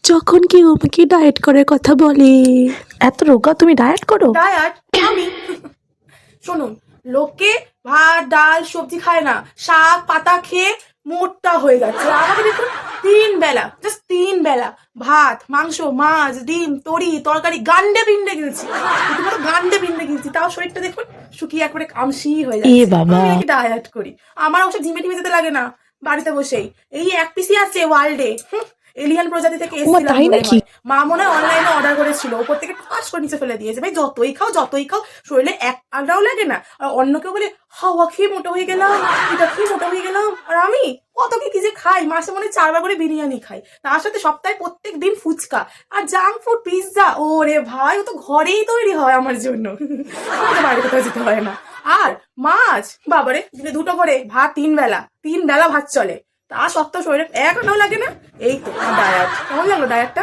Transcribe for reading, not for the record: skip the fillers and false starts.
যখন কেউ আমাকে ডায়েট করার কথা বলে, এত রোগা তুমি ডায়েট করো? ডায়েট আমি শুনুন, লোকে ভাত ডাল সবজি খায় না, শাক পাতা খেয়ে মোটা হয়ে যাচ্ছে। আর আমাকে দেখুন, 3 বেলা, জাস্ট 3 বেলা ভাত মাংস মাছ ডিম তরকারি গান্ডে পিন্ডে গেছি, রীতিমতো গান্ডে পিন্ডে গেছি, তাও শরীরটা দেখুন শুকিয়ে একবারে কামসি হয়ে এ যাচ্ছে। বাবা। আমি নাকি ডায়েট করি? আমার অবশ্য জিমে টিমে যেতে লাগে না, বাড়িতে বসেই এই এক পিসি আছে ওয়ার্ল্ডে, এলিয়ান প্রজাতি থেকে এসেছিলাম তাই মনে নাকি? হয়। মা মনে হয় অনলাইনে অর্ডার করেছিল, ওপর থেকে টাচ করে নিচে ফেলে দিয়েছে। ভাই যতই খাও শরীরে এক আন্ডাও লাগে না। আর অন্য কেউ বলে হাওয়া খেয়ে মোটা হয়ে গেলাম, এটা খেয়ে মোটা হয়ে গেলাম, আর আমি কত কি যে খাই, মাসে মনে হয় 4বার করে বিরিয়ানি খাই, তার সাথে সপ্তাহে প্রত্যেক দিন ফুচকা আর জাঙ্ক ফুড পিৎজা। ওরে ভাই, ও তো ঘরেই তৈরি হয় আমার জন্য, আমাকে বাইরে কোথাও যেতে হয় না। আর মাছ বাবারে, দিনে 2টো করে ভাত, 3 বেলা ভাত চলে, তা সত্ত্বেও শরীরে এক আনাও লাগে না। এই তো ডায়েট। কেমন লাগলো ডায়েটটা?